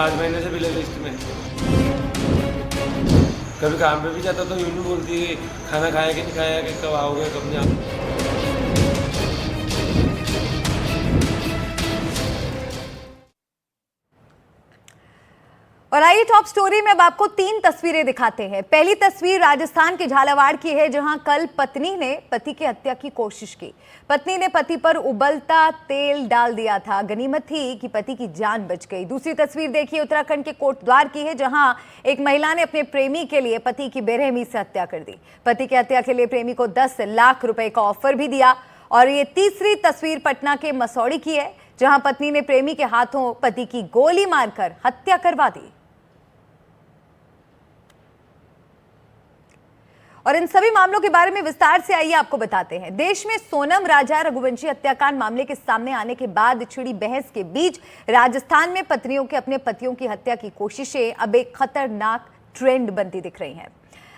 5 महीने से black list में। कभी काम पे भी जाता तो यूँ नहीं बोलती है खाना खाया कि नहीं खाया, कि कब आओगे कब नहीं आओगे। और आइए टॉप स्टोरी में अब आपको 3 तस्वीरें दिखाते हैं। पहली तस्वीर राजस्थान के झालावाड़ की है, जहां कल पत्नी ने पति की हत्या की कोशिश की। पत्नी ने पति पर उबलता तेल डाल दिया था। गनीमत थी कि पति की जान बच गई। दूसरी तस्वीर देखिए, उत्तराखंड के कोटद्वार की है, जहां एक महिला ने अपने प्रेमी के लिए पति की बेरहमी से हत्या कर दी। पति की हत्या के लिए प्रेमी को 10 लाख रुपए का ऑफर भी दिया। और ये तीसरी तस्वीर पटना के मसौड़ी की है, जहां पत्नी ने प्रेमी के हाथों पति की गोली मारकर हत्या करवा दी। और इन सभी मामलों के बारे में विस्तार से आइए आपको बताते हैं। देश में सोनम राजा रघुवंशी हत्याकांड मामले के सामने आने के बाद छिड़ी बहस के बीच राजस्थान में पत्नियों के अपने पतियों की हत्या की कोशिशें अब एक खतरनाक ट्रेंड बनती दिख रही हैं।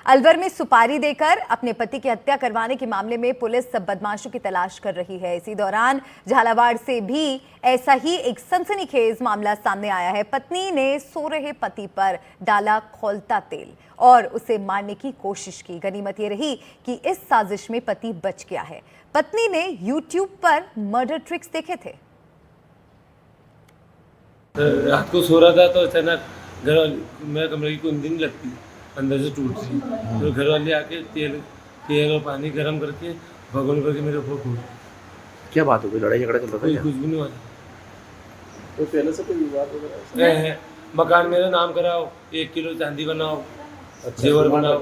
अलवर में सुपारी देकर अपने पति की हत्या करवाने के मामले में पुलिस सब बदमाशों की तलाश कर रही है। इसी दौरान झालावाड़ से भी ऐसा ही एक सनसनीखेज मामला सामने आया है। पत्नी ने सो रहे पति पर डाला खौलता तेल और उसे मारने की कोशिश की। गनीमत ये रही कि इस साजिश में पति बच गया है। पत्नी ने YouTube पर मर्डर ट्रिक्स देखे थे। रात को सो रहा था तो अचानक मेरे कमरे की कुंडी नहीं लगती, अंदर से टूट गई। तो घर वाले आके तेल और पानी गर्म करके भगोने करके मेरे ऊपर फूट। क्या बात हो गई? लड़ाई झगड़ा चल रहा था क्या? कुछ भी नहीं हुआ। तो पहले से कोई विवाद वगैरह है मकान मेरा नाम कराओ, 1 किलो चांदी बनाओ, जेवर बनाओ।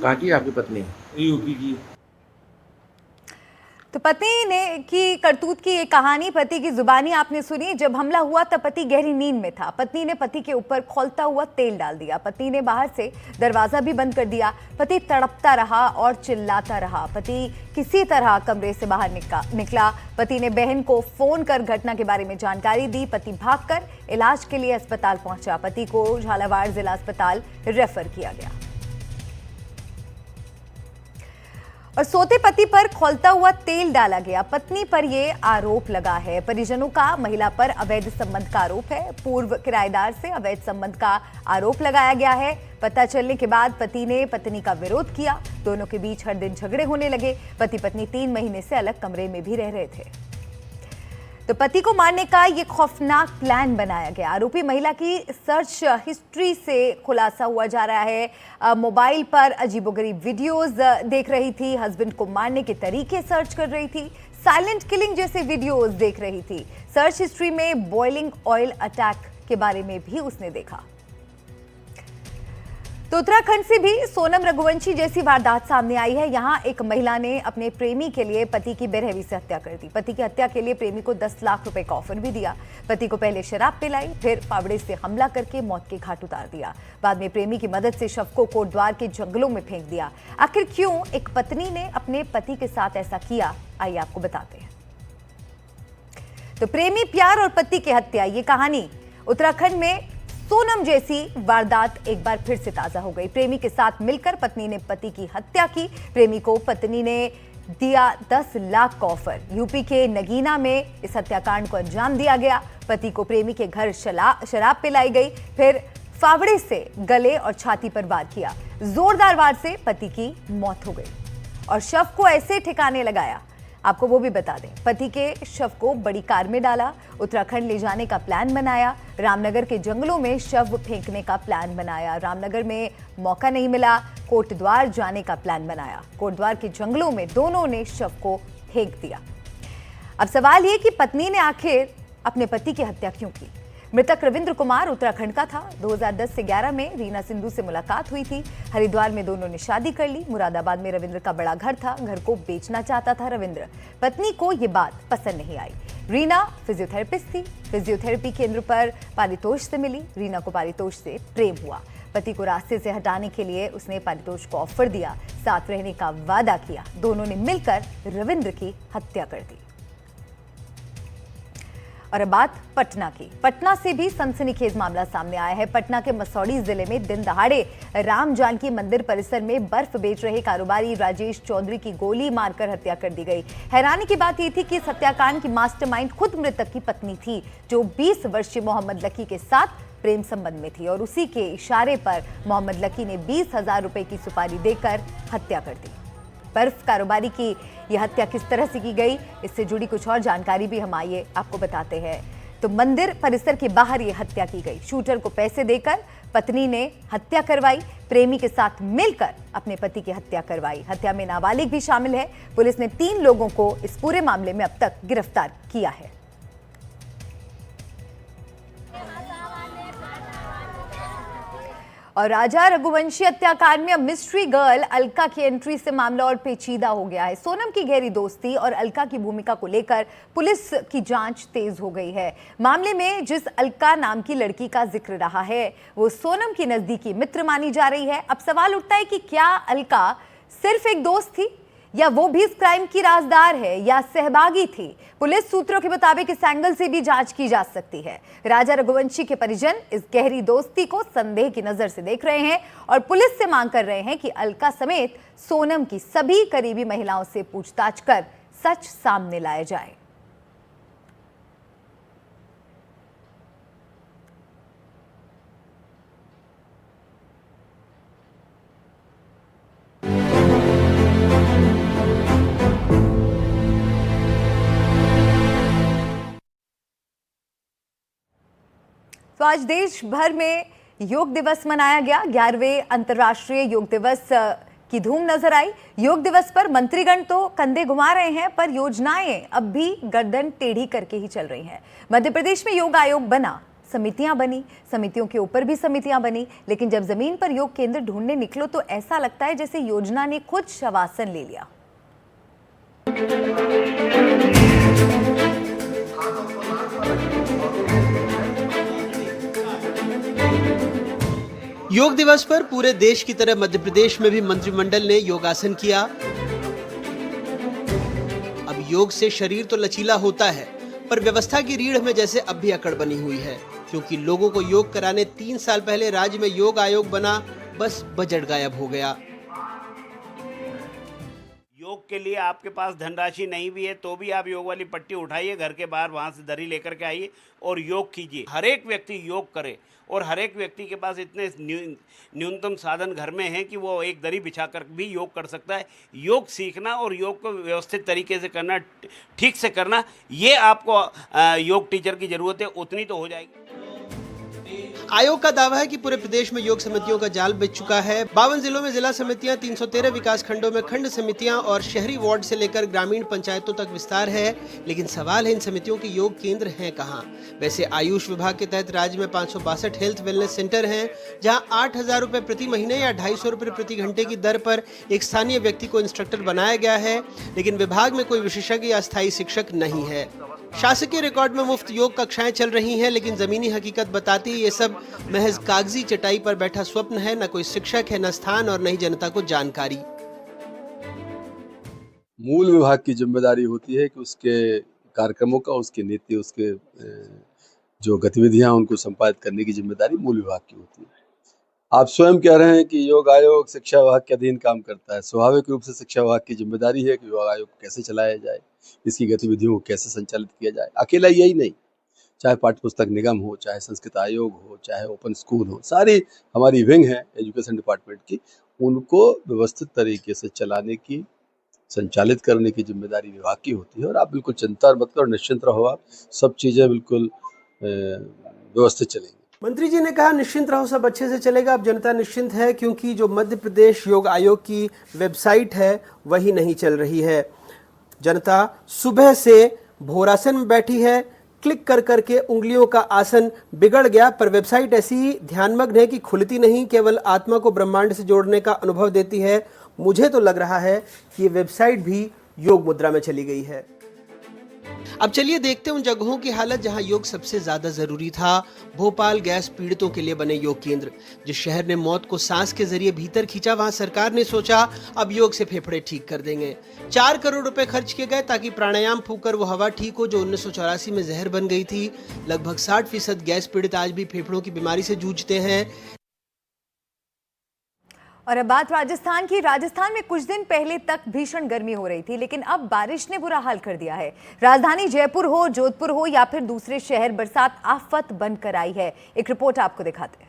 कहाँ की आपकी पत्नी? यूपी की। तो पत्नी ने की करतूत की ये कहानी पति की जुबानी आपने सुनी। जब हमला हुआ तब पति गहरी नींद में था। पत्नी ने पति के ऊपर खौलता हुआ तेल डाल दिया। पत्नी ने बाहर से दरवाजा भी बंद कर दिया। पति तड़पता रहा और चिल्लाता रहा। पति किसी तरह कमरे से बाहर निकला। पति ने बहन को फोन कर घटना के बारे में जानकारी दी। पति भागकर इलाज के लिए अस्पताल पहुंचा। पति को झालावाड़ जिला अस्पताल रेफर किया गया। और सोते पति पर खौलता हुआ तेल डाला गया। पत्नी पर यह आरोप लगा है। परिजनों का महिला पर अवैध संबंध का आरोप है। पूर्व किराएदार से अवैध संबंध का आरोप लगाया गया है। पता चलने के बाद पति ने पत्नी का विरोध किया। दोनों के बीच हर दिन झगड़े होने लगे। पति पत्नी 3 महीने से अलग कमरे में भी रह रहे थे। तो पति को मारने का ये खौफनाक प्लान बनाया गया। आरोपी महिला की सर्च हिस्ट्री से खुलासा हुआ जा रहा है। मोबाइल पर अजीबोगरीब वीडियोस देख रही थी। हस्बैंड को मारने के तरीके सर्च कर रही थी। साइलेंट किलिंग जैसे वीडियोस देख रही थी। सर्च हिस्ट्री में बॉइलिंग ऑयल अटैक के बारे में भी उसने देखा। तो उत्तराखंड से भी सोनम रघुवंशी जैसी वारदात सामने आई है। यहां एक महिला ने अपने प्रेमी के लिए पति की बेरहमी से हत्या कर दी। पति की हत्या के लिए प्रेमी को 10 लाख रुपए का ऑफर भी दिया। पति को पहले शराब पिलाई, फिर फावड़े से हमला करके मौत के घाट उतार दिया। बाद में प्रेमी की मदद से शव को कोटद्वार के जंगलों में फेंक दिया। आखिर क्यों एक पत्नी ने अपने पति के साथ ऐसा किया, आइए आपको बताते हैं। तो प्रेमी प्यार और पति की हत्या, ये कहानी उत्तराखंड में सोनम जैसी वारदात एक बार फिर से ताजा हो गई। प्रेमी के साथ मिलकर पत्नी ने पति की हत्या की। प्रेमी को पत्नी ने दिया 10 लाख का ऑफर। यूपी के नगीना में इस हत्याकांड को अंजाम दिया गया। पति को प्रेमी के घर शराब पिलाई गई, फिर फावड़े से गले और छाती पर वार किया। जोरदार वार से पति की मौत हो गई और शव को ऐसे ठिकाने लगाया, आपको वो भी बता दें। पति के शव को बड़ी कार में डाला, उत्तराखंड ले जाने का प्लान बनाया। रामनगर के जंगलों में शव फेंकने का प्लान बनाया। रामनगर में मौका नहीं मिला, कोटद्वार जाने का प्लान बनाया। कोटद्वार के जंगलों में दोनों ने शव को फेंक दिया। अब सवाल ये कि पत्नी ने आखिर अपने पति की हत्या क्यों की। मृतक रविंद्र कुमार उत्तराखंड का था। 2010 से 11 में रीना सिंधु से मुलाकात हुई थी। हरिद्वार में दोनों ने शादी कर ली। मुरादाबाद में रविंद्र का बड़ा घर था। घर को बेचना चाहता था रविंद्र। पत्नी को ये बात पसंद नहीं आई। रीना फिजियोथेरेपिस्ट थी। फिजियोथेरेपी केंद्र पर पारितोष से मिली। रीना को पारितोष से प्रेम हुआ। पति को रास्ते से हटाने के लिए उसने पारितोष को ऑफर दिया, साथ रहने का वादा किया। दोनों ने मिलकर रविंद्र की हत्या कर दी। और अब बात पटना की। पटना से भी सनसनीखेज मामला सामने आया है। पटना के मसौढ़ी जिले में दिन दहाड़े राम जानकी मंदिर परिसर में बर्फ बेच रहे कारोबारी राजेश चौधरी की गोली मारकर हत्या कर दी गई। हैरानी की बात यह थी कि इस हत्याकांड की मास्टरमाइंड खुद मृतक की पत्नी थी, जो 20 वर्षीय मोहम्मद लकी के साथ प्रेम संबंध में थी और उसी के इशारे पर मोहम्मद लकी ने 20,000 रुपए की सुपारी देकर हत्या कर दी। बर्फ कारोबारी की यह हत्या किस तरह से की गई, इससे जुड़ी कुछ और जानकारी भी हम आइए आपको बताते हैं। तो मंदिर परिसर के बाहर यह हत्या की गई। शूटर को पैसे देकर पत्नी ने हत्या करवाई, प्रेमी के साथ मिलकर अपने पति की हत्या करवाई। हत्या में नाबालिग भी शामिल है। पुलिस ने 3 लोगों को इस पूरे मामले में अब तक गिरफ्तार किया है। और राजा रघुवंशी हत्याकांड में अब मिस्ट्री गर्ल अलका की एंट्री से मामला और पेचीदा हो गया है। सोनम की गहरी दोस्ती और अलका की भूमिका को लेकर पुलिस की जांच तेज हो गई है। मामले में जिस अलका नाम की लड़की का जिक्र रहा है, वो सोनम की नजदीकी मित्र मानी जा रही है। अब सवाल उठता है कि क्या अलका सिर्फ एक दोस्त थी या वो भी इस क्राइम की राजदार है या सहभागी थी। पुलिस सूत्रों के मुताबिक इस एंगल से भी जांच की जा सकती है। राजा रघुवंशी के परिजन इस गहरी दोस्ती को संदेह की नजर से देख रहे हैं और पुलिस से मांग कर रहे हैं कि अलका समेत सोनम की सभी करीबी महिलाओं से पूछताछ कर सच सामने लाया जाए। तो आज देश भर में योग दिवस मनाया गया। 11वें अंतर्राष्ट्रीय योग दिवस की धूम नजर आई। योग दिवस पर मंत्रीगण तो कंधे घुमा रहे हैं, पर योजनाएं अब भी गर्दन टेढ़ी करके ही चल रही हैं। मध्य प्रदेश में योग आयोग बना, समितियां बनी, समितियों के ऊपर भी समितियां बनी, लेकिन जब जमीन पर योग केंद्र ढूंढने निकलो तो ऐसा लगता है जैसे योजना ने खुद शवासन ले लिया। योग दिवस पर पूरे देश की तरह मध्य प्रदेश में भी मंत्रिमंडल ने योगासन किया। अब योग से शरीर तो लचीला होता है, पर व्यवस्था की रीढ़ में जैसे अब भी अकड़ बनी हुई है, क्योंकि लोगों को योग कराने 3 साल पहले राज्य में योग आयोग बना, बस बजट गायब हो गया। योग के लिए आपके पास धनराशि नहीं भी है तो भी आप योग वाली पट्टी उठाइए, घर के बाहर वहाँ से दरी लेकर के आइए और योग कीजिए। हर एक व्यक्ति योग करे और हर एक व्यक्ति के पास इतने न्यूनतम साधन घर में हैं कि वो एक दरी बिछाकर भी योग कर सकता है। योग सीखना और योग को व्यवस्थित तरीके से करना, ठीक से करना, ये आपको योग टीचर की ज़रूरत है, उतनी तो हो जाएगी। आयोग का दावा है कि पूरे प्रदेश में योग समितियों का जाल बिछ चुका है। 52 जिलों में जिला समितियां, 313 विकास खंडों में खंड समितियां और शहरी वार्ड से लेकर ग्रामीण पंचायतों तक विस्तार है। लेकिन सवाल है, इन समितियों के योग केंद्र हैं कहां? वैसे आयुष विभाग के तहत राज्य में 562 हेल्थ वेलनेस सेंटर हैं, जहां 8,000 रुपए प्रति महीने या 250 रुपए प्रति घंटे की दर पर एक स्थानीय व्यक्ति को इंस्ट्रक्टर बनाया गया है। लेकिन विभाग में कोई विशेषज्ञ या स्थायी शिक्षक नहीं है। शासकीय रिकॉर्ड में मुफ्त योग कक्षाएं चल रही हैं, लेकिन जमीनी हकीकत बताती है ये सब महज कागजी चटाई पर बैठा स्वप्न है। न कोई शिक्षक है, न स्थान और न ही जनता को जानकारी। मूल विभाग की जिम्मेदारी होती है कि उसके कार्यक्रमों का, उसकी नीति, उसके जो गतिविधियां उनको संपादित करने की जिम्मेदारी मूल विभाग की होती है। आप स्वयं कह रहे हैं कि योग आयोग शिक्षा विभाग के अधीन काम करता है। स्वाभाविक रूप से शिक्षा विभाग की जिम्मेदारी है कि योग आयोग कैसे चलाया जाए, इसकी गतिविधियों को कैसे संचालित किया जाए। अकेला यही नहीं, चाहे पाठ्य पुस्तक निगम हो, चाहे संस्कृत आयोग हो, चाहे ओपन स्कूल हो, सारी हमारी विंग है एजुकेशन डिपार्टमेंट की, उनको व्यवस्थित तरीके से चलाने की, संचालित करने की जिम्मेदारी विभाग की होती है। और आप बिल्कुल चिंता मत करो, निश्चिंत रहो, आप सब चीज़ें बिल्कुल व्यवस्थित चलेंगी। मंत्री जी ने कहा निश्चिंत रहो, सब अच्छे से चलेगा। अब जनता निश्चिंत है, क्योंकि जो मध्य प्रदेश योग आयोग की वेबसाइट है वही नहीं चल रही है। जनता सुबह से भोरासन में बैठी है, क्लिक कर करके उंगलियों का आसन बिगड़ गया, पर वेबसाइट ऐसी ध्यानमग्न है कि खुलती नहीं, केवल आत्मा को ब्रह्मांड से जोड़ने का अनुभव देती है। मुझे तो लग रहा है कि ये वेबसाइट भी योग मुद्रा में चली गई है। अब चलिए देखते हैं उन जगहों की हालत जहां योग सबसे ज्यादा जरूरी था। भोपाल गैस पीड़ितों के लिए बने योग केंद्र। जिस शहर ने मौत को सांस के जरिए भीतर खींचा, वहां सरकार ने सोचा अब योग से फेफड़े ठीक कर देंगे। 4 करोड़ रुपए खर्च किए गए ताकि प्राणायाम फूंककर वो हवा ठीक हो जो 1984 में जहर बन गई थी। लगभग 60% गैस पीड़ित आज भी फेफड़ों की बीमारी से जूझते हैं। और अब बात राजस्थान की। राजस्थान में कुछ दिन पहले तक भीषण गर्मी हो रही थी, लेकिन अब बारिश ने बुरा हाल कर दिया है। राजधानी जयपुर हो, जोधपुर हो या फिर दूसरे शहर, बरसात आफत बनकर आई है। एक रिपोर्ट आपको दिखाते हैं।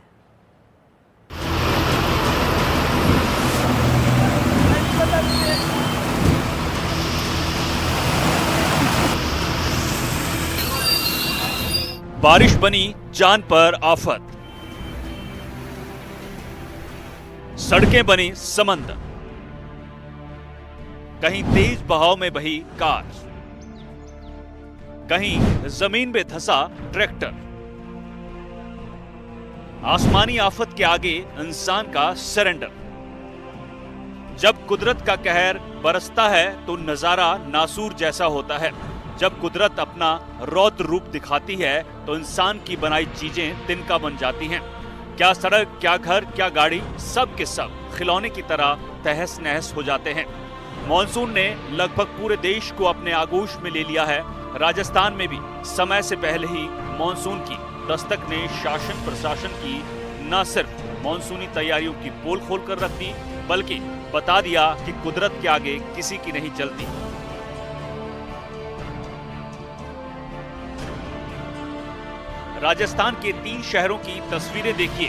बारिश बनी जान पर आफत, सड़कें बनी समंदर, कहीं तेज बहाव में बही कार, कहीं जमीन में धंसा ट्रैक्टर। आसमानी आफत के आगे इंसान का सरेंडर। जब कुदरत का कहर बरसता है तो नजारा नासूर जैसा होता है। जब कुदरत अपना रौद्र रूप दिखाती है तो इंसान की बनाई चीजें तिनका बन जाती हैं। क्या सड़क, क्या घर, क्या गाड़ी, सब के सब खिलौने की तरह तहस नहस हो जाते हैं। मॉनसून ने लगभग पूरे देश को अपने आगोश में ले लिया है। राजस्थान में भी समय से पहले ही मॉनसून की दस्तक ने शासन प्रशासन की न सिर्फ मॉनसूनी तैयारियों की पोल खोल कर रख दी, बल्कि बता दिया कि कुदरत के आगे किसी की नहीं चलती। राजस्थान के 3 शहरों की तस्वीरें देखिए।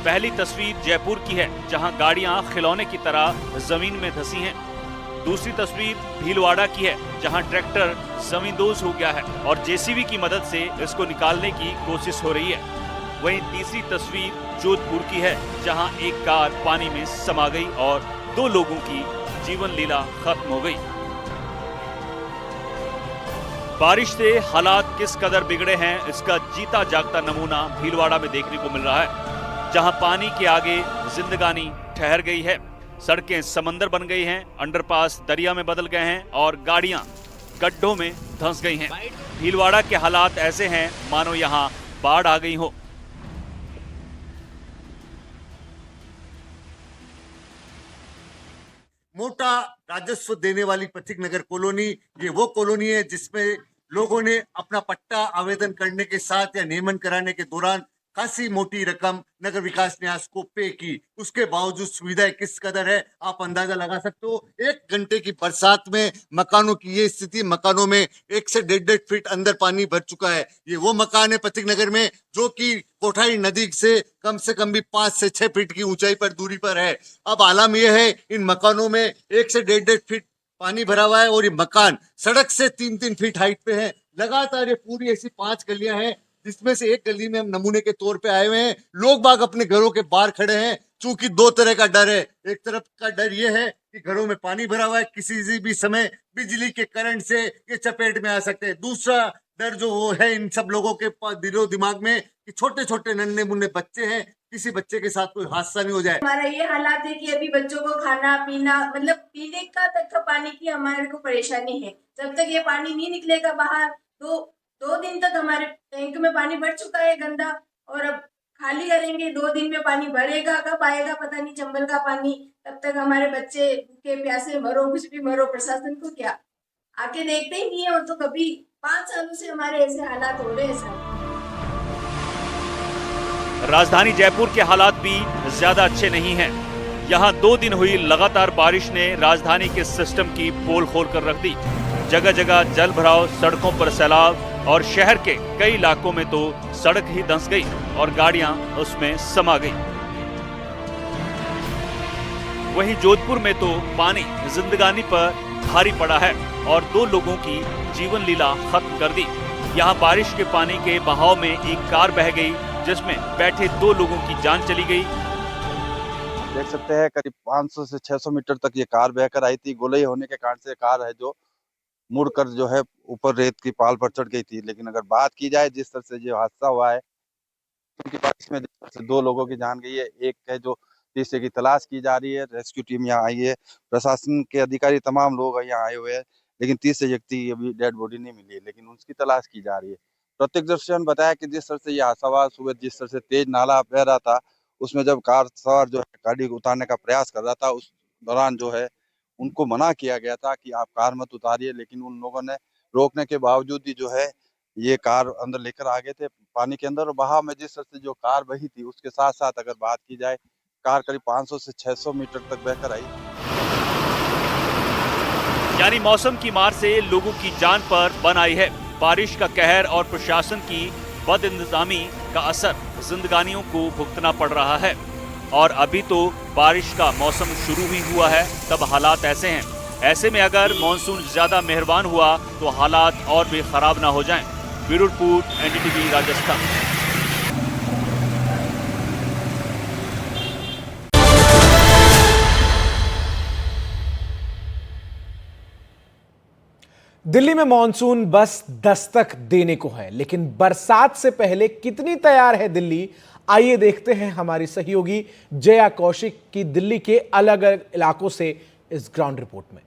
पहली तस्वीर जयपुर की है, जहां गाड़ियां खिलौने की तरह जमीन में धंसी हैं। दूसरी तस्वीर भीलवाड़ा की है, जहां ट्रैक्टर जमींदोज हो गया है और जेसीबी की मदद से इसको निकालने की कोशिश हो रही है। वहीं तीसरी तस्वीर जोधपुर की है, जहां एक कार पानी में समा गई और 2 लोगों की जीवन लीला खत्म हो गई। बारिश से हालात किस कदर बिगड़े हैं, इसका जीता जागता नमूना भीलवाड़ा में देखने को मिल रहा है, जहां पानी के आगे जिंदगानी ठहर गई है। सड़कें समंदर बन गई हैं, अंडरपास दरिया में बदल गए हैं और गाड़ियां गड्ढों में धंस गई हैं। भीलवाड़ा के हालात ऐसे हैं मानो यहां बाढ़ आ गई हो। मोटा राजस्व देने वाली पथिक नगर कॉलोनी, ये वो कॉलोनी है जिसमें लोगों ने अपना पट्टा आवेदन करने के साथ या नियमन कराने के दौरान खासी मोटी रकम नगर विकास न्यास को पे की। उसके बावजूद सुविधाएं किस कदर है आप अंदाजा लगा सकते हो। 1 घंटे की बरसात में मकानों की ये स्थिति, मकानों में 1 से 1.5 फीट अंदर पानी भर चुका है। ये वो मकान है पथिक नगर में जो कि कोठाई नदी से कम भी 5 से 6 फीट की ऊंचाई पर दूरी पर है। अब आलम यह है, इन मकानों में 1 से 1.5 फीट पानी भरा हुआ है और ये मकान सड़क से 3-3 फीट हाइट पे है। लगातार ये पूरी ऐसी 5 गलियां हैं, जिसमें से एक गली में हम नमूने के तौर पे आए हुए हैं। लोग बाग अपने घरों के बाहर खड़े हैं, चूंकि 2 तरह का डर है। एक तरफ का डर ये है कि घरों में पानी भरा हुआ है, किसी भी समय बिजली के करंट से ये चपेट में आ सकते हैं। दूसरा डर जो वो है इन सब लोगों के दिलो दिमाग में कि छोटे छोटे नन्हे मुन्ने बच्चे हैं, किसी बच्चे के साथ कोई हादसा नहीं हो जाए। हमारा ये हालात है कि अभी बच्चों को खाना पीना, मतलब पीने का तक का पानी की हमारे को परेशानी है। जब तक ये पानी नहीं निकलेगा बाहर, तो 2 दिन तक हमारे टैंक में पानी भर चुका है गंदा, और अब खाली करेंगे 2 दिन में पानी भरेगा, कब आएगा पता नहीं चंबल का पानी। तब तक हमारे बच्चे भूखे प्यासे मरो, कुछ भी मरो, प्रशासन को क्या आके देखते ही नहीं है। और तो कभी 5 सालों से हमारे ऐसे हालात हो रहे हैं सर। राजधानी जयपुर के हालात भी ज्यादा अच्छे नहीं हैं। यहाँ 2 दिन हुई लगातार बारिश ने राजधानी के सिस्टम की पोल खोल कर रख दी। जगह जगह जल भराव, सड़कों पर सैलाब और शहर के कई इलाकों में तो सड़क ही धंस गई और गाड़ियां उसमें समा गई। वहीं जोधपुर में तो पानी जिंदगानी पर भारी पड़ा है और 2 लोगों की जीवन लीला खत्म कर दी। यहाँ बारिश के पानी के बहाव में एक कार बह गई, जिसमें बैठे 2 लोगों की जान चली गई। देख सकते हैं करीब 500 से 600 मीटर तक ये कार बहकर आई थी। गोलई होने के कारण से कार है जो मुड़कर जो है ऊपर रेत की पाल पर चढ़ गई थी। लेकिन अगर बात की जाए जिस तरह से जो हादसा हुआ है, उनकी बारिश में 2 लोगों की जान गई है। एक है जो तीसरे की तलाश की जा रही है। रेस्क्यू टीम यहाँ आई है, प्रशासन के अधिकारी तमाम लोग यहाँ आए हुए हैं। लेकिन 30 व्यक्ति अभी डेड बॉडी नहीं मिली है, लेकिन उसकी तलाश की जा रही है। प्रत्यक्षदर्शियों ने बताया कि जिस तरह से ये हादसा हुआ, सुबह जिस तरह से तेज नाला बह रहा था, उसमें जब कार सवार जो है गाड़ी को उतारने का प्रयास कर रहा था, उस दौरान जो है उनको मना किया गया था कि आप कार मत उतारिए, लेकिन उन लोगों ने रोकने के बावजूद ही जो है ये कार अंदर लेकर आ गए थे पानी के अंदर। और बहाव में जिस तरह से जो कार बही थी, उसके साथ साथ अगर बात की जाए, कार करीब 500 से 600 मीटर तक बहकर आई। यानी मौसम की मार से लोगों की जान पर बन आई है। बारिश का कहर और प्रशासन की बदइंतजामी का असर जिंदगानियों को भुगतना पड़ रहा है। और अभी तो बारिश का मौसम शुरू ही हुआ है, तब हालात ऐसे हैं। ऐसे में अगर मॉनसून ज्यादा मेहरबान हुआ तो हालात और भी खराब ना हो जाएं। Bureau report, NDTV Rajasthan. Delhi में मॉनसून बस दस्तक देने को है, लेकिन बरसात से पहले कितनी तैयार है दिल्ली, आइए देखते हैं हमारी सहयोगी जया कौशिक की दिल्ली के अलग अलग इलाकों से इस ग्राउंड रिपोर्ट में।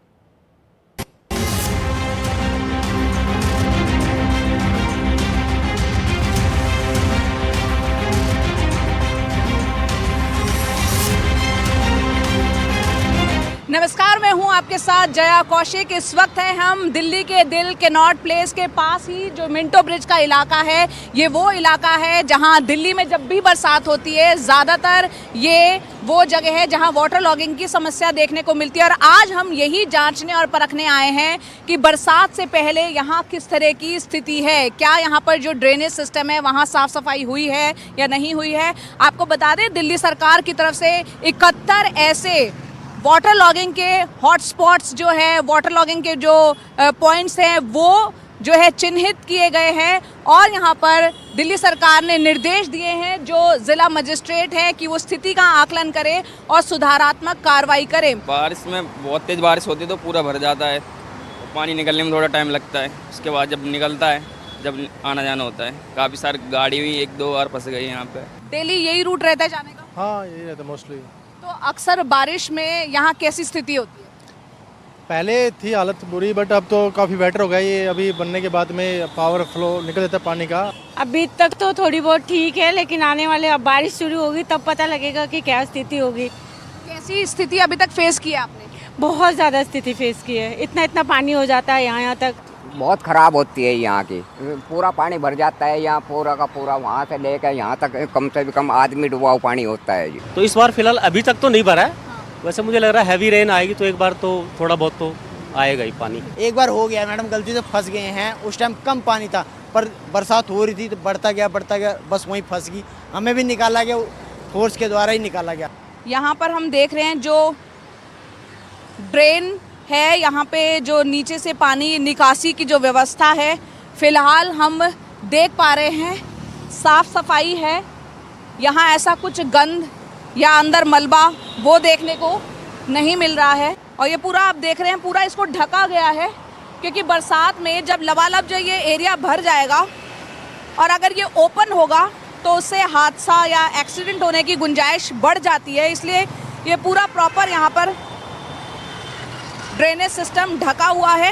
नमस्कार, मैं हूं आपके साथ जया कौशिक। इस वक्त है हम दिल्ली के दिल कैनॉट प्लेस के पास ही जो मिंटो ब्रिज का इलाका है। ये वो इलाका है जहां दिल्ली में जब भी बरसात होती है, ज़्यादातर ये वो जगह है जहां वाटर लॉगिंग की समस्या देखने को मिलती है। और आज हम यही जांचने और परखने आए हैं कि बरसात से पहले यहाँ किस तरह की स्थिति है। क्या यहाँ पर जो ड्रेनेज सिस्टम है वहाँ साफ सफाई हुई है या नहीं हुई है। आपको बता दें, दिल्ली सरकार की तरफ से 71 ऐसे वाटर लॉगिंग के हॉटस्पॉट्स जो है, वाटर लॉगिंग के जो पॉइंट्स हैं, वो जो है चिन्हित किए गए हैं। और यहाँ पर दिल्ली सरकार ने निर्देश दिए हैं जो जिला मजिस्ट्रेट है कि वो स्थिति का आकलन करे और सुधारात्मक कार्रवाई करे। बारिश में बहुत तेज बारिश होती है तो पूरा भर जाता है, पानी निकलने में थोड़ा टाइम लगता है। उसके बाद जब निकलता है, जब आना जाना होता है, काफ़ी सारी गाड़ी भी 1-2 बार फंस गई यहाँ पे। डेली यही रूट रहता है जाने का? हाँ, यही रहता है मोस्टली। तो अक्सर बारिश में यहाँ कैसी स्थिति होती है? पहले थी हालत बुरी, बट अब तो काफ़ी बेटर हो गया। ये अभी बनने के बाद में पावर फ्लो निकल जाता है पानी का। अभी तक तो थोड़ी बहुत ठीक है, लेकिन आने वाले अब बारिश शुरू होगी तब पता लगेगा कि क्या स्थिति होगी। कैसी स्थिति अभी तक फेस की है आपने? बहुत ज़्यादा स्थिति फेस की है। इतना पानी हो जाता है यहाँ तक। बहुत ख़राब होती है यहाँ की, पूरा पानी भर जाता है यहाँ पूरा का पूरा, वहाँ से लेकर यहाँ तक कम से कम आदमी डूबा हुआ पानी होता है जी। तो इस बार फिलहाल अभी तक तो नहीं भरा है, वैसे मुझे लग रहा है हैवी रेन आएगी तो एक बार तो थोड़ा बहुत तो आएगा ही पानी। एक बार हो गया मैडम, गलती से फंस गए हैं। उस टाइम कम पानी था, पर बरसात हो रही थी तो बढ़ता गया, बस वहीं फंस गई। हमें भी निकाला गया, फोर्स के द्वारा ही निकाला गया। यहाँ पर हम देख रहे हैं जो ड्रेन है, यहाँ पे जो नीचे से पानी निकासी की जो व्यवस्था है, फिलहाल हम देख पा रहे हैं साफ सफाई है। यहाँ ऐसा कुछ गंद या अंदर मलबा वो देखने को नहीं मिल रहा है। और ये पूरा आप देख रहे हैं, पूरा इसको ढका गया है, क्योंकि बरसात में जब लबालब जो ये एरिया भर जाएगा और अगर ये ओपन होगा तो उससे हादसा या एक्सीडेंट होने की गुंजाइश बढ़ जाती है। इसलिए ये पूरा प्रॉपर यहाँ पर ड्रेनेज सिस्टम ढका हुआ है।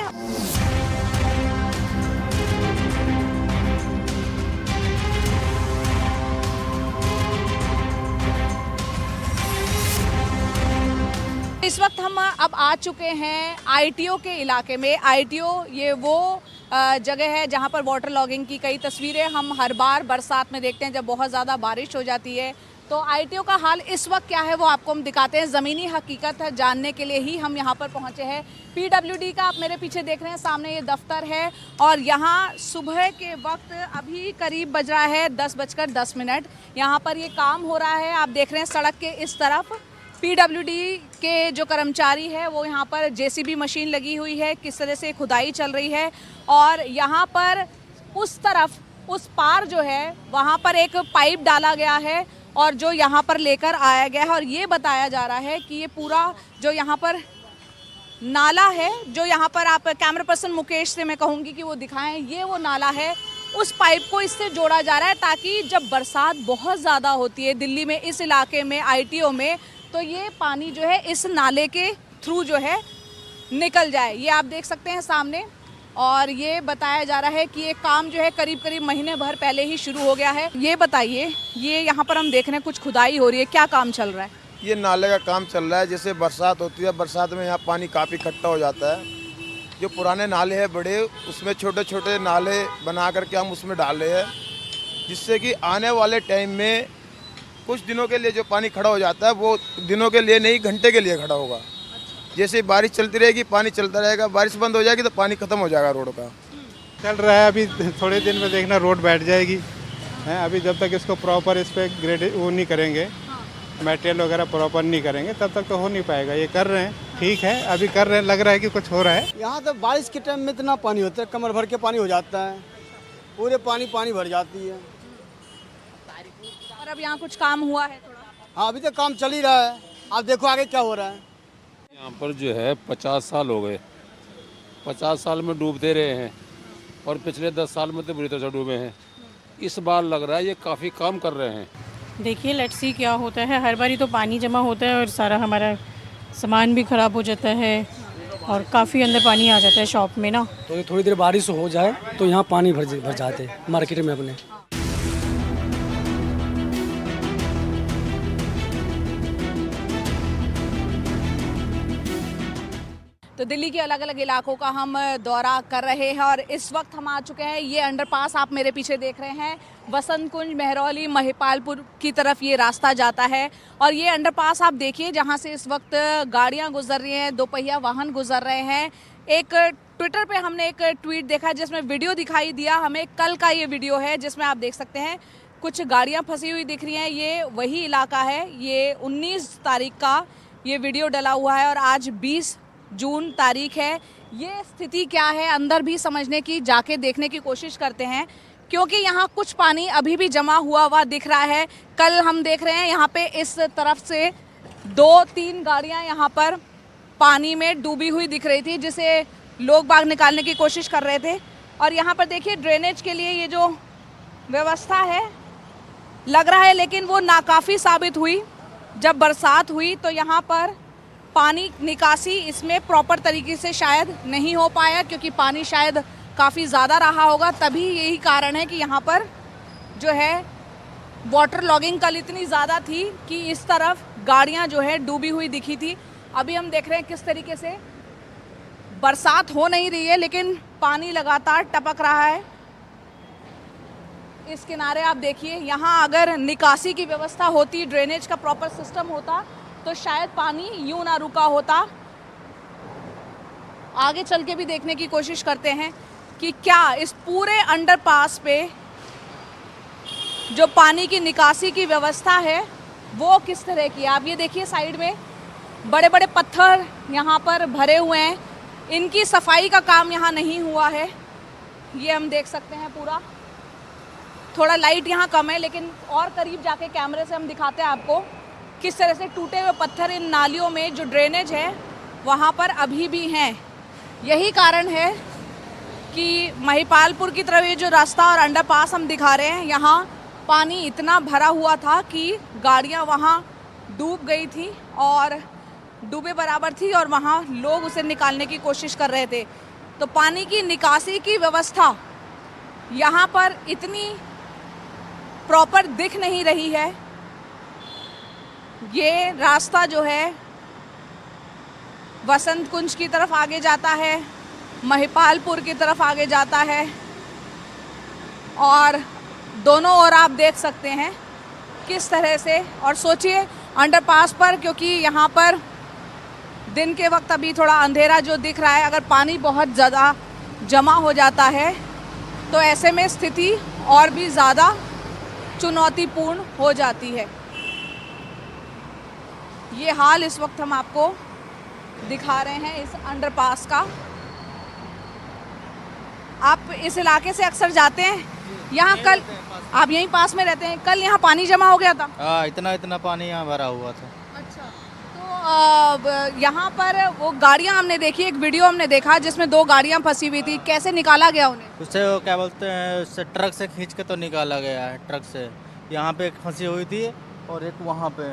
इस वक्त हम अब आ चुके हैं आईटीओ के इलाके में। आईटीओ ये वो जगह है जहां पर वाटर लॉगिंग की कई तस्वीरें हम हर बार बरसात में देखते हैं जब बहुत ज़्यादा बारिश हो जाती है। तो आईटीओ का हाल इस वक्त क्या है वो आपको हम दिखाते हैं। ज़मीनी हकीकत जानने के लिए ही हम यहाँ पर पहुँचे हैं। पीडब्ल्यूडी का आप मेरे पीछे देख रहे हैं, सामने ये दफ्तर है और यहाँ सुबह के वक्त अभी करीब बज रहा है 10:10। यहाँ पर ये काम हो रहा है। आप देख रहे हैं सड़क के इस तरफ पीडब्ल्यूडी के जो कर्मचारी है वो यहाँ पर जेसीबी मशीन लगी हुई है, किस तरह से खुदाई चल रही है। और यहाँ पर उस तरफ उस पार जो है वहाँ पर एक पाइप डाला गया है और जो यहाँ पर लेकर आया गया है। और ये बताया जा रहा है कि ये पूरा जो यहाँ पर नाला है, जो यहाँ पर आप कैमरा पर्सन मुकेश से मैं कहूँगी कि वो दिखाएं, ये वो नाला है। उस पाइप को इससे जोड़ा जा रहा है ताकि जब बरसात बहुत ज़्यादा होती है दिल्ली में, इस इलाके में, आईटीओ में, तो ये पानी जो है इस नाले के थ्रू जो है निकल जाए। ये आप देख सकते हैं सामने, और ये बताया जा रहा है कि ये काम जो है करीब करीब महीने भर पहले ही शुरू हो गया है। ये बताइए, ये यहाँ पर हम देख रहे हैं कुछ खुदाई हो रही है, क्या काम चल रहा है? ये नाले का काम चल रहा है। जैसे बरसात होती है, बरसात में यहाँ पानी काफ़ी इकट्ठा हो जाता है। जो पुराने नाले हैं बड़े, उसमें छोटे छोटे नाले बना करके हम उसमें डाल रहे हैं, जिससे कि आने वाले टाइम में कुछ दिनों के लिए जो पानी खड़ा हो जाता है वो दिनों के लिए नहीं, घंटे के लिए खड़ा होगा। जैसे बारिश चलती रहेगी पानी चलता रहेगा, बारिश बंद हो जाएगी तो पानी खत्म हो जाएगा रोड का। चल रहा है, अभी थोड़े दिन में देखना रोड बैठ जाएगी हैं। अभी जब तक इसको प्रॉपर इस पर ग्रेड वो नहीं करेंगे, मटेरियल वगैरह प्रॉपर नहीं करेंगे, तब तक तो हो नहीं पाएगा। ये कर रहे हैं, ठीक है, अभी कर रहे हैं, लग रहा है कि कुछ हो रहा है। यहाँ तो बारिश के टाइम में इतना पानी होता है, कमर भर के पानी हो जाता है, पूरे पानी भर जाती है। और अब यहाँ कुछ काम हुआ है थोड़ा? हाँ, अभी तो काम चल ही रहा है, आप देखो आगे क्या हो रहा है। यहाँ पर जो है 50 साल हो गए, 50 साल में डूबते रहे हैं, और पिछले 10 साल में तो बुरी तरह से डूबे हैं। इस बार लग रहा है ये काफ़ी काम कर रहे हैं। देखिए लेट्स सी क्या होता है। हर बारी तो पानी जमा होता है और सारा हमारा सामान भी ख़राब हो जाता है और काफ़ी अंदर पानी आ जाता है शॉप में ना। तो थोड़ी देर बारिश हो जाए तो यहाँ पानी भर जाते मार्केट में अपने। तो दिल्ली के अलग अलग इलाकों का हम दौरा कर रहे हैं और इस वक्त हम आ चुके हैं, ये अंडरपास आप मेरे पीछे देख रहे हैं, वसंत कुंज, मेहरौली, महिपालपुर की तरफ ये रास्ता जाता है। और ये अंडरपास आप देखिए जहाँ से इस वक्त गाड़ियाँ गुजर रही हैं, दोपहिया वाहन गुजर रहे हैं। एक ट्विटर पे हमने एक ट्वीट देखा जिसमें वीडियो दिखाई दिया हमें, कल का ये वीडियो है जिसमें आप देख सकते हैं कुछ गाड़ियाँ फंसी हुई दिख रही हैं। ये वही इलाका है, ये 19 तारीख का ये वीडियो डला हुआ है और आज 20 जून तारीख है। ये स्थिति क्या है अंदर भी समझने की, जाके देखने की कोशिश करते हैं, क्योंकि यहाँ कुछ पानी अभी भी जमा हुआ दिख रहा है। कल हम देख रहे हैं यहाँ पे इस तरफ से 2-3 गाड़ियाँ यहाँ पर पानी में डूबी हुई दिख रही थी, जिसे लोग बाग निकालने की कोशिश कर रहे थे। और यहाँ पर देखिए ड्रेनेज के लिए ये जो व्यवस्था है लग रहा है, लेकिन वो नाकाफ़ी साबित हुई। जब बरसात हुई तो यहाँ पर पानी निकासी इसमें प्रॉपर तरीके से शायद नहीं हो पाया, क्योंकि पानी शायद काफ़ी ज़्यादा रहा होगा, तभी यही कारण है कि यहाँ पर जो है वाटर लॉगिंग कल इतनी ज़्यादा थी कि इस तरफ गाड़ियाँ जो है डूबी हुई दिखी थी। अभी हम देख रहे हैं किस तरीके से बरसात हो नहीं रही है लेकिन पानी लगातार टपक रहा है। इस किनारे आप देखिए, यहाँ अगर निकासी की व्यवस्था होती, ड्रेनेज का प्रॉपर सिस्टम होता तो शायद पानी यूं ना रुका होता। आगे चल के भी देखने की कोशिश करते हैं कि क्या इस पूरे अंडरपास पे जो पानी की निकासी की व्यवस्था है वो किस तरह की है। आप ये देखिए साइड में बड़े बड़े पत्थर यहाँ पर भरे हुए हैं, इनकी सफाई का काम यहाँ नहीं हुआ है। ये हम देख सकते हैं पूरा, थोड़ा लाइट यहाँ कम है लेकिन और करीब जाके कैमरे से हम दिखाते हैं आपको किस तरह से टूटे हुए पत्थर इन नालियों में जो ड्रेनेज है वहाँ पर अभी भी हैं। यही कारण है कि महिपालपुर की तरफ ये जो रास्ता और अंडरपास हम दिखा रहे हैं, यहाँ पानी इतना भरा हुआ था कि गाड़ियाँ वहाँ डूब गई थी और डूबे बराबर थी और वहाँ लोग उसे निकालने की कोशिश कर रहे थे। तो पानी की निकासी की व्यवस्था यहाँ पर इतनी प्रॉपर दिख नहीं रही है। ये रास्ता जो है वसंत कुंज की तरफ आगे जाता है, महिपालपुर की तरफ आगे जाता है और दोनों ओर आप देख सकते हैं किस तरह से। और सोचिए अंडरपास पर, क्योंकि यहाँ पर दिन के वक्त अभी थोड़ा अंधेरा जो दिख रहा है, अगर पानी बहुत ज़्यादा जमा हो जाता है तो ऐसे में स्थिति और भी ज़्यादा चुनौतीपूर्ण हो जाती है। ये हाल इस वक्त हम आपको दिखा रहे हैं इस अंडरपास का। आप इस इलाके से अक्सर जाते हैं? यहाँ कल आप यहीं पास में रहते हैं, कल यहाँ पानी जमा हो गया था? हाँ, इतना पानी यहाँ भरा हुआ था। अच्छा, तो यहाँ पर वो गाड़ियाँ हमने देखी, एक वीडियो हमने देखा जिसमें 2 गाड़ियाँ फंसी हुई थी, कैसे निकाला गया उन्हें? उससे वो क्या बोलते हैं, उससे ट्रक से खींच के तो निकाला गया है। ट्रक से यहाँ पे एक फंसी हुई थी और एक वहाँ पे,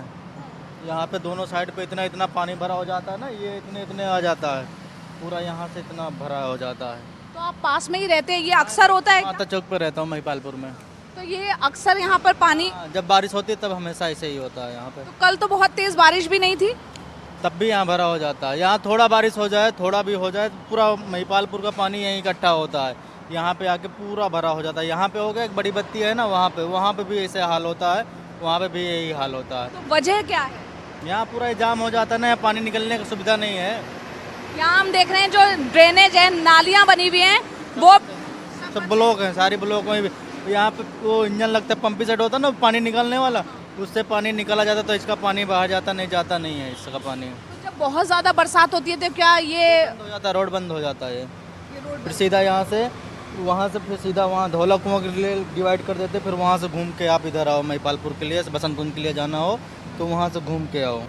यहाँ पे दोनों साइड पे इतना पानी भरा हो जाता है ना, ये इतने आ जाता है पूरा यहाँ से इतना भरा हो जाता है। तो आप पास में ही रहते हैं, ये अक्सर होता है? माता चौक पर रहता हूँ महिपालपुर में। तो ये अक्सर यहाँ पर पानी, जब बारिश होती है तब हमेशा ऐसे ही होता है यहाँ पे। तो कल तो बहुत तेज बारिश भी नहीं थी, तब भी यहाँ भरा हो जाता है। यहाँ थोड़ा बारिश हो जाए, थोड़ा भी हो जाए, पूरा महिपालपुर का पानी यहीं इकट्ठा होता है, यहाँ पे आके पूरा भरा हो जाता है। यहाँ पे हो गया, एक बड़ी बत्ती है ना, वहाँ पे भी ऐसे हाल होता है, वहाँ पे भी यही हाल होता है। तो वजह क्या है? यहाँ पूरा जाम हो जाता है ना, यहाँ पानी निकलने की सुविधा नहीं है। यहाँ हम देख रहे हैं जो ड्रेनेज है, नालियाँ बनी हुई हैं, वो सब ब्लॉक हैं, सारी ब्लॉक में भी। यहाँ पे वो इंजन लगता है, पंपी सेट होता है ना पानी निकलने वाला, उससे पानी निकला जाता है, तो इसका पानी बाहर जाता नहीं, जाता नहीं है इसका पानी। तो जब बहुत ज़्यादा बरसात होती है तो क्या ये बंद हो जाता है, रोड बंद हो जाता है। फिर सीधा यहाँ से, वहाँ से फिर सीधा वहाँ धौला कुआं के लिए डिवाइड कर देते, फिर वहाँ से घूम के आप इधर आओ महिपालपुर के लिए, बसंत कुंज के लिए जाना हो तो वहाँ से घूम के आओ।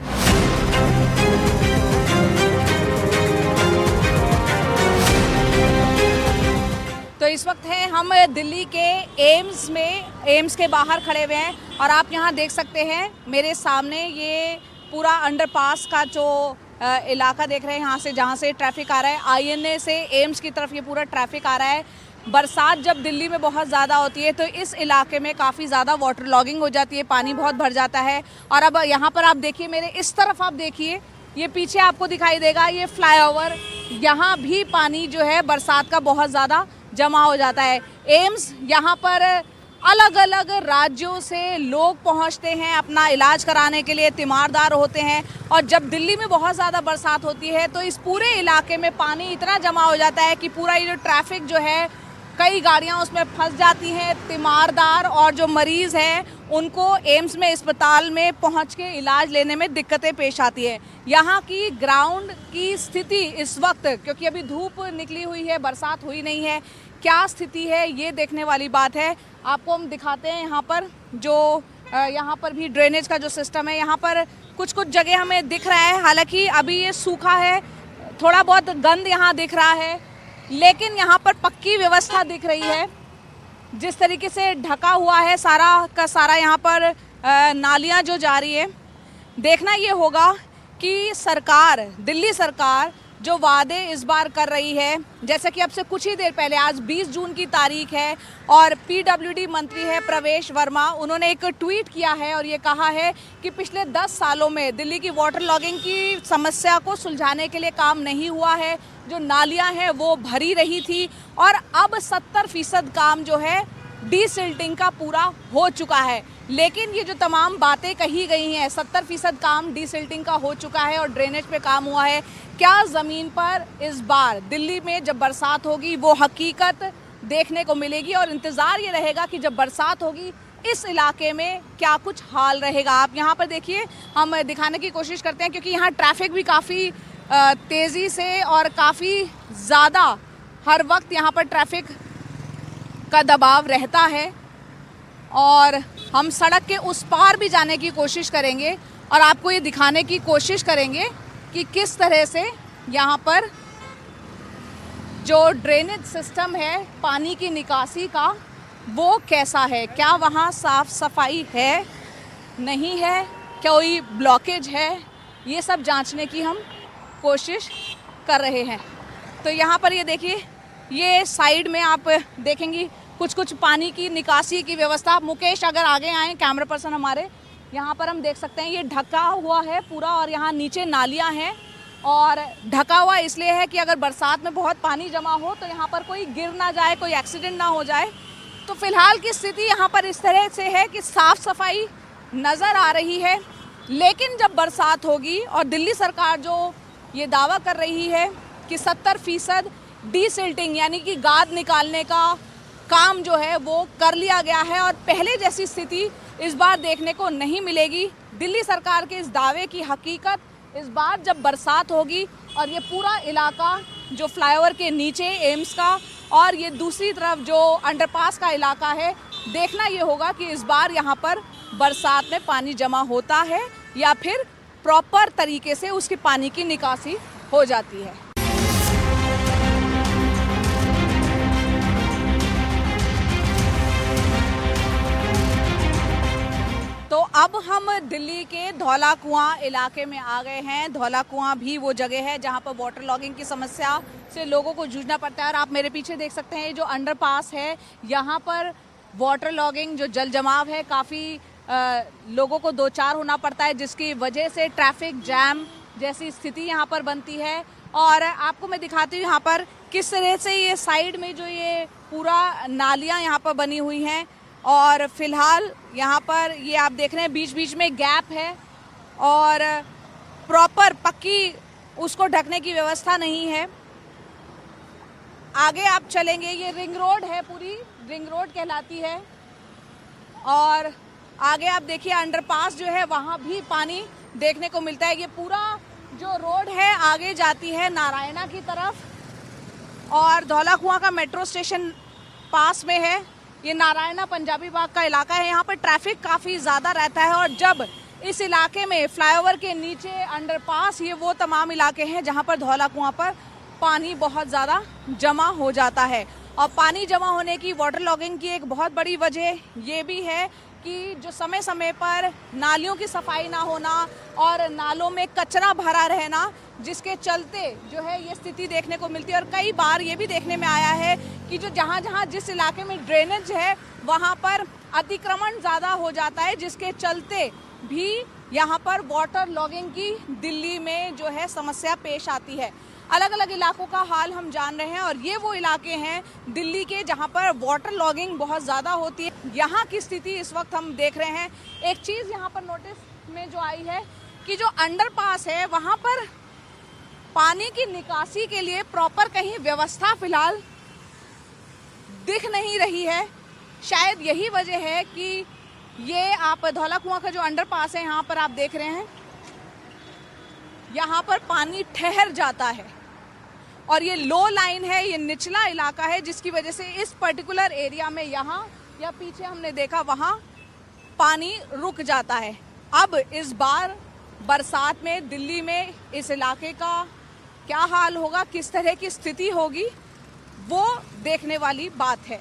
तो इस वक्त है हम दिल्ली के एम्स में, एम्स के बाहर खड़े हुए हैं और आप यहाँ देख सकते हैं मेरे सामने ये पूरा अंडरपास का जो इलाका देख रहे हैं, यहाँ से जहाँ से ट्रैफिक आ रहा है, आईएनए से एम्स की तरफ ये पूरा ट्रैफिक आ रहा है। बरसात जब दिल्ली में बहुत ज़्यादा होती है तो इस इलाके में काफ़ी ज़्यादा वाटर लॉगिंग हो जाती है, पानी बहुत भर जाता है। और अब यहाँ पर आप देखिए, मेरे इस तरफ आप देखिए, ये पीछे आपको दिखाई देगा ये फ्लाईओवर, यहाँ भी पानी जो है बरसात का बहुत ज़्यादा जमा हो जाता है। एम्स, यहाँ पर अलग अलग राज्यों से लोग पहुँचते हैं अपना इलाज कराने के लिए, तीमारदार होते हैं। और जब दिल्ली में बहुत ज़्यादा बरसात होती है तो इस पूरे इलाके में पानी इतना जमा हो जाता है कि पूरा ये जो ट्रैफिक जो है, कई गाड़ियां उसमें फंस जाती हैं। तीमारदार और जो मरीज़ हैं उनको एम्स में, अस्पताल में पहुंच के इलाज लेने में दिक्कतें पेश आती हैं। यहाँ की ग्राउंड की स्थिति इस वक्त, क्योंकि अभी धूप निकली हुई है, बरसात हुई नहीं है, क्या स्थिति है ये देखने वाली बात है। आपको हम दिखाते हैं यहाँ पर जो यहाँ पर भी ड्रेनेज का जो सिस्टम है, यहाँ पर कुछ कुछ जगह हमें दिख रहा है, हालांकि अभी ये सूखा है, थोड़ा बहुत गंद यहाँ दिख रहा है, लेकिन यहाँ पर पक्की व्यवस्था दिख रही है। जिस तरीके से ढका हुआ है सारा का सारा यहाँ पर नालियाँ जो जा रही है, देखना ये होगा कि सरकार, दिल्ली सरकार जो वादे इस बार कर रही है, जैसे कि अब से कुछ ही देर पहले, आज 20 जून की तारीख है और पीडब्ल्यूडी मंत्री है प्रवेश वर्मा, उन्होंने एक ट्वीट किया है और ये कहा है कि पिछले 10 सालों में दिल्ली की वाटर लॉगिंग की समस्या को सुलझाने के लिए काम नहीं हुआ है, जो नालियां हैं वो भरी रही थी और अब 70% काम जो है डीसिल्टिंग का पूरा हो चुका है। लेकिन ये जो तमाम बातें कही गई हैं, 70% काम डीसिल्टिंग का हो चुका है और ड्रेनेज पे काम हुआ है, क्या ज़मीन पर इस बार दिल्ली में जब बरसात होगी वो हकीकत देखने को मिलेगी? और इंतज़ार ये रहेगा कि जब बरसात होगी इस इलाके में क्या कुछ हाल रहेगा। आप यहाँ पर देखिए, हम दिखाने की कोशिश करते हैं क्योंकि यहाँ ट्रैफिक भी काफ़ी तेज़ी से और काफ़ी ज़्यादा हर वक्त यहाँ पर ट्रैफिक का दबाव रहता है और हम सड़क के उस पार भी जाने की कोशिश करेंगे और आपको ये दिखाने की कोशिश करेंगे कि किस तरह से यहाँ पर जो ड्रेनेज सिस्टम है पानी की निकासी का वो कैसा है, क्या वहाँ साफ सफाई है, नहीं है, कोई ब्लॉकेज है, ये सब जांचने की हम कोशिश कर रहे हैं। तो यहाँ पर ये देखिए, ये साइड में आप देखेंगी कुछ कुछ पानी की निकासी की व्यवस्था। मुकेश अगर आगे आए, कैमरा पर्सन हमारे, यहाँ पर हम देख सकते हैं ये ढका हुआ है पूरा और यहाँ नीचे नालियाँ हैं और ढका हुआ इसलिए है कि अगर बरसात में बहुत पानी जमा हो तो यहाँ पर कोई गिर ना जाए, कोई एक्सीडेंट ना हो जाए। तो फिलहाल की स्थिति यहाँ पर इस तरह से है कि साफ़ सफाई नज़र आ रही है, लेकिन जब बरसात होगी और दिल्ली सरकार जो ये दावा कर रही है कि 70% डीसिल्टिंग यानी कि गाद निकालने का काम जो है वो कर लिया गया है और पहले जैसी स्थिति इस बार देखने को नहीं मिलेगी। दिल्ली सरकार के इस दावे की हकीकत इस बार जब बरसात होगी और ये पूरा इलाका जो फ्लाईओवर के नीचे एम्स का और ये दूसरी तरफ जो अंडरपास का इलाका है, देखना ये होगा कि इस बार यहाँ पर बरसात में पानी जमा होता है या फिर प्रॉपर तरीके से उसकी पानी की निकासी हो जाती है। तो अब हम दिल्ली के धौला कुआं इलाके में आ गए हैं। धौला कुआं भी वो जगह है जहां पर वाटर लॉगिंग की समस्या से लोगों को जूझना पड़ता है। और आप मेरे पीछे देख सकते हैं जो अंडरपास है, यहाँ पर वाटर लॉगिंग जो जल जमाव है काफ़ी लोगों को दो चार होना पड़ता है, जिसकी वजह से ट्रैफिक जैम जैसी स्थिति यहाँ पर बनती है। और आपको मैं दिखाती हूँ यहाँ पर किस तरह से ये साइड में जो ये पूरा नालियाँ यहाँ पर बनी हुई हैं। और फिलहाल यहाँ पर ये आप देख रहे हैं बीच बीच में गैप है और प्रॉपर पक्की उसको ढकने की व्यवस्था नहीं है। आगे आप चलेंगे, ये रिंग रोड है, पूरी रिंग रोड कहलाती है। और आगे आप देखिए अंडरपास जो है वहाँ भी पानी देखने को मिलता है। ये पूरा जो रोड है आगे जाती है नारायणा की तरफ और धौला कुआं का मेट्रो स्टेशन पास में है। ये नारायणा पंजाबी बाग का इलाका है, यहाँ पर ट्रैफिक काफ़ी ज़्यादा रहता है। और जब इस इलाके में फ्लाईओवर के नीचे अंडरपास, ये वो तमाम इलाके हैं जहाँ पर धौला कुआं पर पानी बहुत ज़्यादा जमा हो जाता है। और पानी जमा होने की वाटर लॉगिंग की एक बहुत बड़ी वजह ये भी है कि जो समय समय पर नालियों की सफाई ना होना और नालों में कचरा भरा रहना, जिसके चलते जो है ये स्थिति देखने को मिलती है। और कई बार ये भी देखने में आया है कि जो जहाँ जहाँ जिस इलाके में ड्रेनेज है वहाँ पर अतिक्रमण ज़्यादा हो जाता है, जिसके चलते भी यहाँ पर वाटर लॉगिंग की दिल्ली में जो है समस्या पेश आती है। अलग अलग इलाकों का हाल हम जान रहे हैं और ये वो इलाके हैं दिल्ली के जहाँ पर वाटर लॉगिंग बहुत ज़्यादा होती है। यहाँ की स्थिति इस वक्त हम देख रहे हैं। एक चीज़ यहाँ पर नोटिस में जो आई है कि जो अंडरपास है वहाँ पर पानी की निकासी के लिए प्रॉपर कहीं व्यवस्था फिलहाल दिख नहीं रही है। शायद यही वजह है कि ये आप धौला कुआं का जो अंडरपास है यहाँ पर आप देख रहे हैं, यहाँ पर पानी ठहर जाता है और ये लो लाइन है, ये निचला इलाका है, जिसकी वजह से इस पर्टिकुलर एरिया में यहाँ या पीछे हमने देखा वहाँ पानी रुक जाता है। अब इस बार बरसात में दिल्ली में इस इलाके का क्या हाल होगा, किस तरह की स्थिति होगी, वो देखने वाली बात है।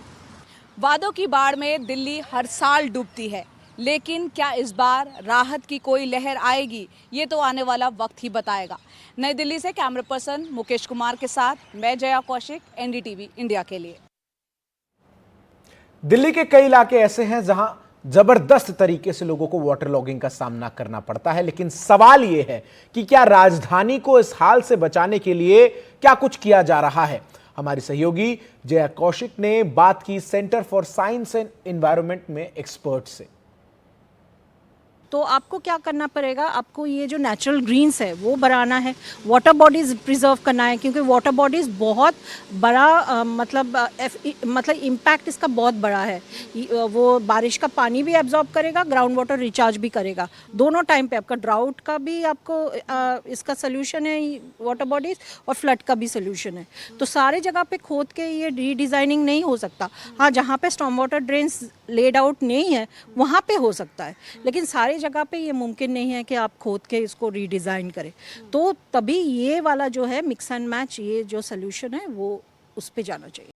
वादों की बाढ़ में दिल्ली हर साल डूबती है, लेकिन क्या इस बार राहत की कोई लहर आएगी, ये तो आने वाला वक्त ही बताएगा। नई दिल्ली से कैमरा पर्सन मुकेश कुमार के साथ मैं जया कौशिक, एनडीटीवी इंडिया के लिए। दिल्ली के कई इलाके ऐसे हैं जहां जबरदस्त तरीके से लोगों को वाटर लॉगिंग का सामना करना पड़ता है, लेकिन सवाल यह है कि क्या राजधानी को इस हाल से बचाने के लिए क्या कुछ किया जा रहा है। हमारी सहयोगी जया कौशिक ने बात की centre for science and environment में एक्सपर्ट से। तो आपको क्या करना पड़ेगा, आपको ये जो नेचुरल ग्रीन्स है वो बढ़ाना है, वाटर बॉडीज़ प्रिजर्व करना है, क्योंकि वाटर बॉडीज़ बहुत बड़ा मतलब इम्पैक्ट इसका बहुत बड़ा है। वो बारिश का पानी भी एब्जॉर्ब करेगा, ग्राउंड वाटर रिचार्ज भी करेगा, दोनों टाइम पे आपका ड्राउट का भी आपको इसका सोल्यूशन है वाटर बॉडीज़ और फ्लड का भी सोल्यूशन है। तो सारे जगह पे खोद के ये रीडिज़ाइनिंग नहीं हो सकता। हाँ, जहाँ पे storm water drains laid out नहीं है वहाँ पे हो सकता है, लेकिन सारे जगह पे ये मुमकिन नहीं है कि आप खोद के इसको रीडिज़ाइन करें। तो तभी ये वाला जो है मिक्स एंड मैच, ये जो सोल्यूशन है वो उस पे जाना चाहिए।